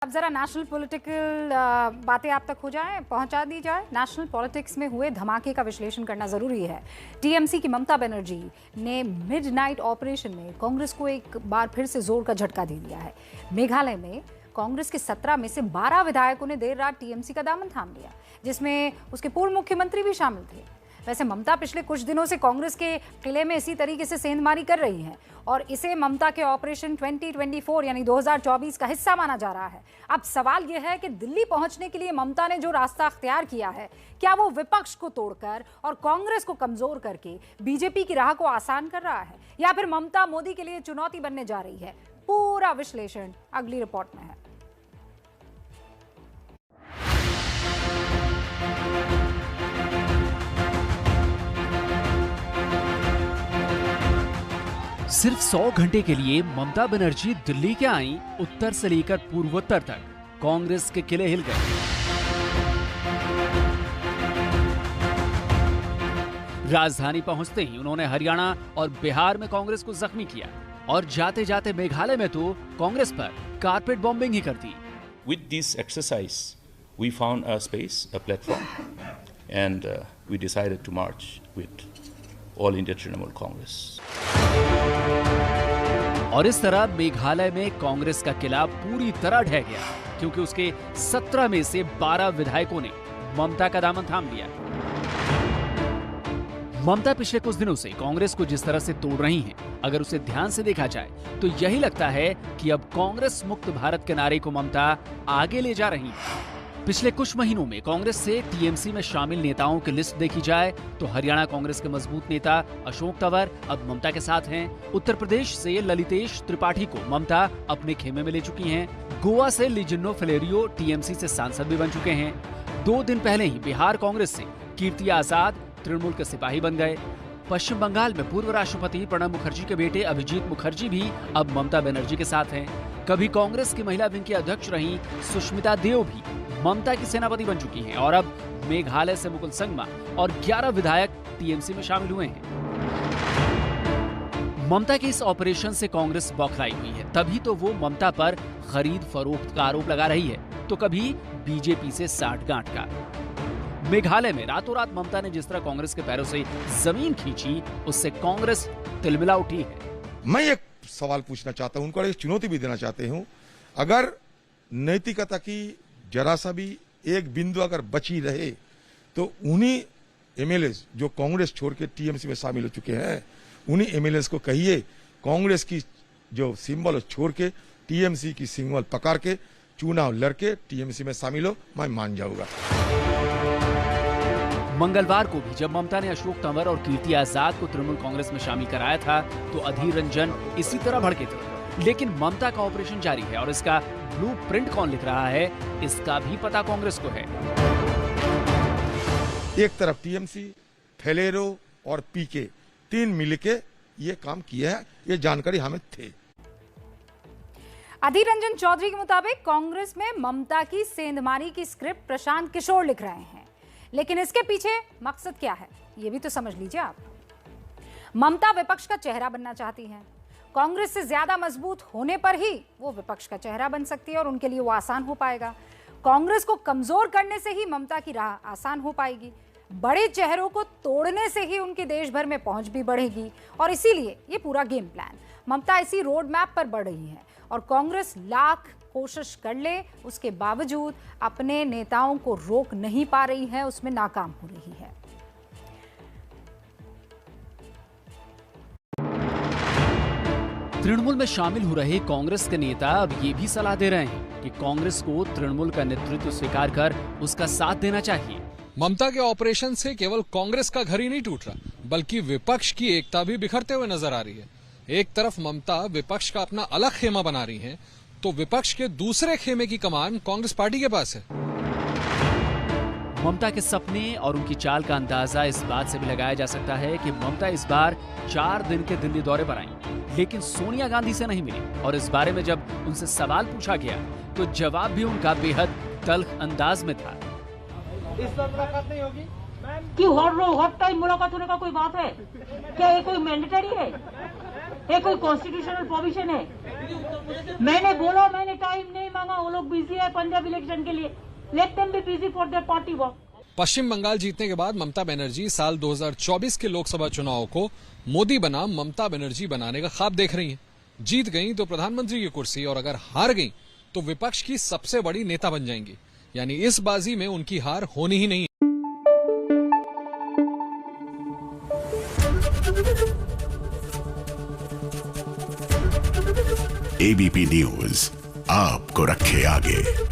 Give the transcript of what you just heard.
अब जरा national political बातें आप तक हो जाए, पहुंचा दी जाए। नेशनल पॉलिटिक्स में हुए धमाके का विश्लेषण करना जरूरी है। टीएमसी की ममता बनर्जी ने मिडनाइट ऑपरेशन में कांग्रेस को एक बार फिर से जोर का झटका दे दिया है। मेघालय में कांग्रेस के 17 में से 12 विधायकों ने देर रात टीएमसी का दामन थाम लिया, जिसमें उसके पूर्व मुख्यमंत्री भी शामिल थे। वैसे ममता पिछले कुछ दिनों से कांग्रेस के किले में इसी तरीके से सेंधमारी कर रही हैं और इसे ममता के ऑपरेशन 2024 यानी 2024 का हिस्सा माना जा रहा है। अब सवाल यह है कि दिल्ली पहुंचने के लिए ममता ने जो रास्ता अख्तियार किया है, क्या वो विपक्ष को तोड़कर और कांग्रेस को कमजोर करके बीजेपी की राह को आसान कर रहा है, या फिर ममता मोदी के लिए चुनौती बनने जा रही है? पूरा विश्लेषण अगली रिपोर्ट में है। सिर्फ 100 घंटे के लिए ममता बनर्जी दिल्ली के आई। उत्तर से लेकर पूर्वोत्तर तक कांग्रेस के किले हिल गए। राजधानी पहुंचते ही उन्होंने हरियाणा और बिहार में कांग्रेस को जख्मी किया और जाते जाते मेघालय में तो कांग्रेस पर कारपेट बॉम्बिंग ही कर दी। With this exercise, we found a space, a platform, and we decided to march with All India Trinamool Congress. और इस तरह मेघालय में कांग्रेस का किला पूरी तरह ढह गया, क्योंकि उसके 17 में से 12 विधायकों ने ममता का दामन थाम लिया। ममता पिछले कुछ दिनों से कांग्रेस को जिस तरह से तोड़ रही हैं, अगर उसे ध्यान से देखा जाए तो यही लगता है कि अब कांग्रेस मुक्त भारत के नारे को ममता आगे ले जा रही है। पिछले कुछ महीनों में कांग्रेस से टीएमसी में शामिल नेताओं की लिस्ट देखी जाए तो हरियाणा कांग्रेस के मजबूत नेता अशोक तंवर अब ममता के साथ हैं। उत्तर प्रदेश से ललितेश त्रिपाठी को ममता अपने खेमे में ले चुकी हैं। गोवा से लिजिन्नो फिलेरियो टीएमसी से सांसद भी बन चुके हैं। 2 दिन पहले ही बिहार कांग्रेस से कीर्ति आजाद तृणमूल के सिपाही बन गए। पश्चिम बंगाल में पूर्व राष्ट्रपति प्रणब मुखर्जी के बेटे अभिजीत मुखर्जी भी अब ममता बनर्जी के साथ हैं। कभी कांग्रेस की महिला विंग की अध्यक्ष रही सुष्मिता देव भी ममता की सेनापति बन चुकी हैं और अब मेघालय से मुकुल संगमा और 11 विधायक टीएमसी में शामिल हुए हैं। ममता के इस ऑपरेशन से कांग्रेस बौखलाई हुई है, तभी तो वो ममता पर खरीद फरोख्त का आरोप लगा रही है, तो कभी बीजेपी से साठगांठ का। मेघालय में रातों रात ममता ने जिस तरह कांग्रेस के पैरों से जमीन खींची, उससे कांग्रेस तिलमिला उठी है। मैं एक सवाल पूछना चाहता हूं, उनको एक चुनौती भी देना चाहते हूं। अगर नैतिकता की जरा सा भी एक बिंदु अगर बची रहे तो उन्हीं एमएलए जो कांग्रेस छोड़ के टीएमसी में शामिल हो चुके हैं, उन्हीं एमएलए को कहिए कांग्रेस की जो सिंबल छोड़ के टीएमसी की सिंबल पकड़ के चुनाव लड़के टीएमसी में शामिल हो, मैं मान जाऊंगा। मंगलवार को भी जब ममता ने अशोक तंवर और कीर्ति आजाद को तृणमूल कांग्रेस में शामिल कराया था तो अधीर रंजन इसी तरह भड़के थे। लेकिन ममता का ऑपरेशन जारी है और इसका ब्लूप्रिंट कौन लिख रहा है, इसका भी पता कांग्रेस को है। एक तरफ टीएमसी, फेलेरो और पीके 3 मिलके ये काम किया है, ये जानकारी हमें थे। अधीर रंजन चौधरी के मुताबिक कांग्रेस में ममता की सेंधमारी की स्क्रिप्ट प्रशांत किशोर लिख रहे हैं, लेकिन इसके पीछे मकसद क्या है ये भी तो समझ लीजिए आप। ममता विपक्ष का चेहरा बनना चाहती हैं। कांग्रेस से ज्यादा मजबूत होने पर ही वो विपक्ष का चेहरा बन सकती है और उनके लिए वो आसान हो पाएगा। कांग्रेस को कमजोर करने से ही ममता की राह आसान हो पाएगी। बड़े चेहरों को तोड़ने से ही उनकी देश भर में पहुंच भी बढ़ेगी और इसीलिए ये पूरा गेम प्लान। ममता इसी रोड मैप पर बढ़ रही है और कांग्रेस लाख कोशिश कर ले, उसके बावजूद अपने नेताओं को रोक नहीं पा रही है, उसमें नाकाम हो रही है। तृणमूल में शामिल हो रहे कांग्रेस के नेता अब ये भी सलाह दे रहे हैं कि कांग्रेस को तृणमूल का नेतृत्व स्वीकार कर उसका साथ देना चाहिए। ममता के ऑपरेशन से केवल कांग्रेस का घर ही नहीं टूट रहा, बल्कि विपक्ष की एकता भी बिखरते हुए नजर आ रही है। एक तरफ ममता विपक्ष का अपना अलग खेमा बना रही है, तो विपक्ष के दूसरे खेमे की कमान कांग्रेस पार्टी के पास है। ममता के सपने और उनकी चाल का अंदाजा इस बात से भी लगाया जा सकता है कि ममता इस बार 4 दिन के दिल्ली दौरे पर आई, लेकिन सोनिया गांधी से नहीं मिली और इस बारे में जब उनसे सवाल पूछा गया तो जवाब भी उनका बेहद तल्ख अंदाज में था। इस बार मुलाकात नहीं होगी कि हर टाइम मुलाकात होने का कोई बात है क्या? ये कोई मैंडेटरी है? ये कोई कॉन्स्टिट्यूशनल प्रोविजन है? मैंने बोला मैंने टाइम नहीं मांगा, वो लोग बिजी है पंजाब इलेक्शन के लिए, let them be busy for their party work. Paschim Bengal जीतने के बाद ममता बनर्जी साल 2024 के लोकसभा चुनाव को मोदी बनाम ममता बनर्जी बनाने का ख्वाब देख रही हैं। जीत गई तो प्रधानमंत्री की कुर्सी, और अगर हार गई तो विपक्ष की सबसे बड़ी नेता बन जाएंगी। यानी इस बाजी में उनकी हार होनी ही नहीं। एबीपी न्यूज आपको रखे आगे।